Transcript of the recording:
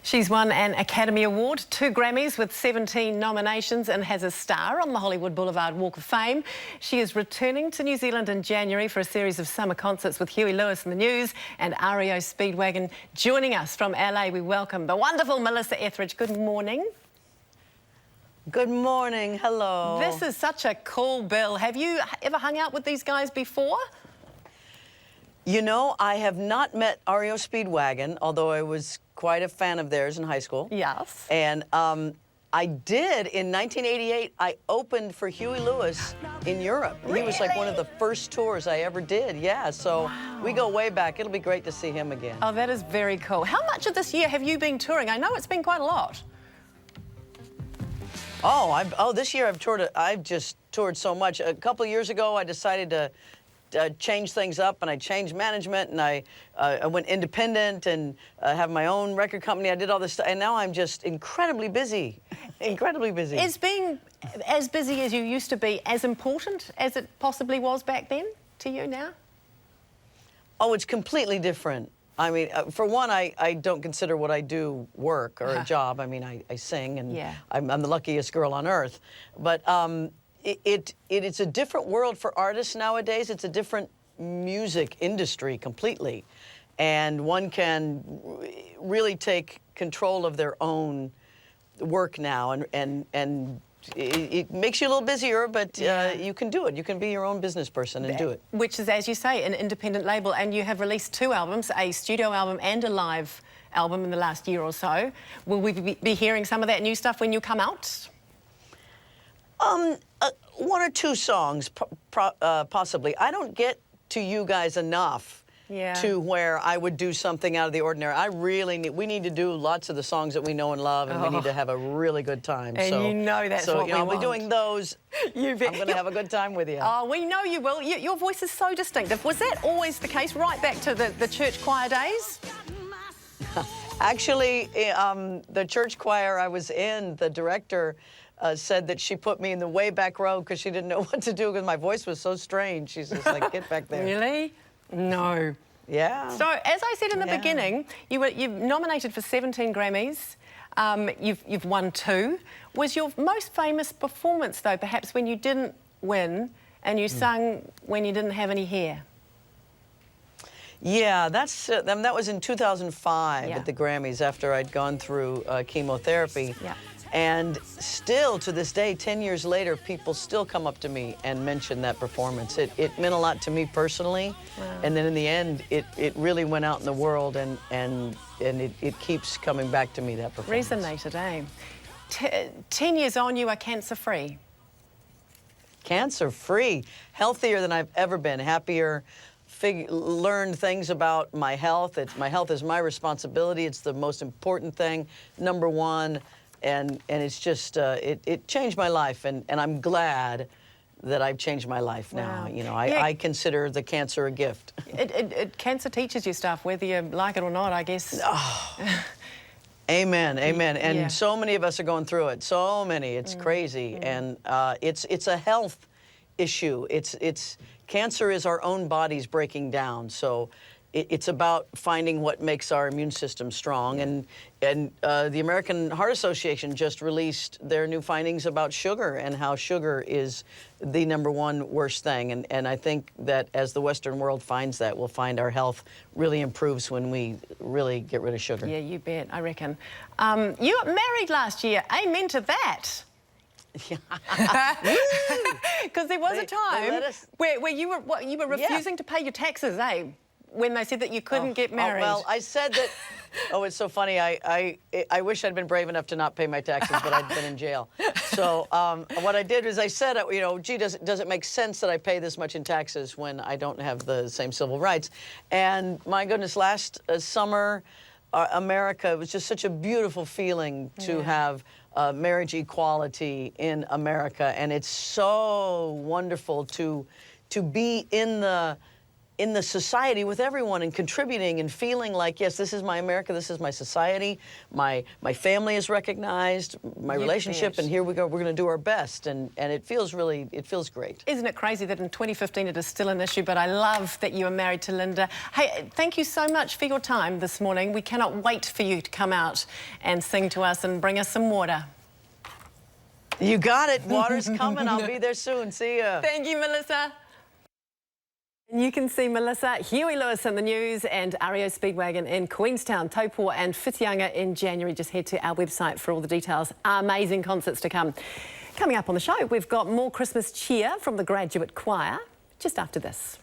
She's won an Academy Award, 2 Grammys with 17 nominations and has a star on the Hollywood Boulevard Walk of Fame. She is returning to New Zealand in January for a series of summer concerts with Huey Lewis and the News and REO Speedwagon. Joining us from LA, we welcome the wonderful Melissa Etheridge. Good morning. Good morning. Hello. This is such a cool bill. Have you ever hung out with these guys before? You know, I have not met REO Speedwagon, although I was quite a fan of theirs in high school. Yes. And I did, in 1988, I opened for Huey Lewis in Europe. Really? He was like one of the first tours I ever did, yeah. So we go way back. It'll be great to see him again. Oh, that is very cool. How much of this year have you been touring? I know it's been quite a lot. Oh, this year I've just toured so much. A couple of years ago, I decided to change things up, and I changed management, and I went independent and have my own record company. I did all this stuff, and now I'm just incredibly busy, incredibly busy. Is being as busy as you used to be as important as it possibly was back then to you now? Oh, it's completely different. I mean, for one, I don't consider what I do work or a job. I mean, I sing, and yeah. I'm the luckiest girl on earth. But it's a different world for artists nowadays. It's a different music industry completely. And one can really take control of their own work now, and it makes you a little busier, but you can do it. You can be your own business person and do it. Which is, as you say, an independent label, and you have released 2 albums, a studio album and a live album in the last year or so. Will we be hearing some of that new stuff when you come out? 1 or 2 songs, possibly. I don't get to you guys enough to where I would do something out of the ordinary. We need to do lots of the songs that we know and love, and we need to have a really good time. And you know that's what we I'll want. be doing those. You bet. I'm going to have a good time with you. Oh, we know you will. Your voice is so distinctive. Was that always the case, right back to the church choir days? Actually, the church choir I was in, the director said that she put me in the way back row because she didn't know what to do because my voice was so strange. She's just like, get back there. Really? No. Yeah. So, as I said in the beginning, you've nominated for 17 Grammys. You've won 2. Was your most famous performance, though, perhaps when you didn't win and you sung when you didn't have any hair? Yeah, that was in 2005 at the Grammys after I'd gone through chemotherapy. Yeah. And still, to this day, 10 years later, people still come up to me and mention that performance. It meant a lot to me personally. Wow. And then in the end, it really went out in the world, and it keeps coming back to me, that performance. Resonated, eh? 10 years on, you are cancer-free. Cancer-free. Healthier than I've ever been. Happier. Learned things about my health. My health is my responsibility. It's the most important thing, number one. And it's just, it changed my life, and I'm glad that I've changed my life now. Wow. You know, I consider the cancer a gift. Cancer teaches you stuff, whether you like it or not, I guess. Oh. Amen, amen. And so many of us are going through it. So many, it's crazy. And it's a health issue. Cancer is our own bodies breaking down. So it's about finding what makes our immune system strong. And the American Heart Association just released their new findings about sugar and how sugar is the #1 worst thing. And I think that as the Western world finds that, we'll find our health really improves when we really get rid of sugar. Yeah, you bet, I reckon. You got married last year. Amen to that. Because there was a time where you were refusing to pay your taxes, eh? When they said that you couldn't get married. Oh, well, I said that. Oh, it's so funny. I wish I'd been brave enough to not pay my taxes, but I'd been in jail. So what I did was I said, you know, gee, does it make sense that I pay this much in taxes when I don't have the same civil rights? And my goodness, last summer, America, it was just such a beautiful feeling to have marriage equality in America, and it's so wonderful to be in the in the society with everyone and contributing and feeling like, yes, this is my America, this is my society, my family is recognized, my relationship, and here we go, we're going to do our best, and it feels great. Isn't it crazy that in 2015 it is still an issue, but I love that you are married to Linda. Hey, thank you so much for your time this morning. We cannot wait for you to come out and sing to us and bring us some water. You got it. Water's coming. I'll be there soon. See ya. Thank you, Melissa. You can see Melissa, Huey Lewis in the news, and REO Speedwagon in Queenstown, Taupo and Whitianga in January. Just head to our website for all the details. Amazing concerts to come. Coming up on the show, we've got more Christmas cheer from the Graduate Choir just after this.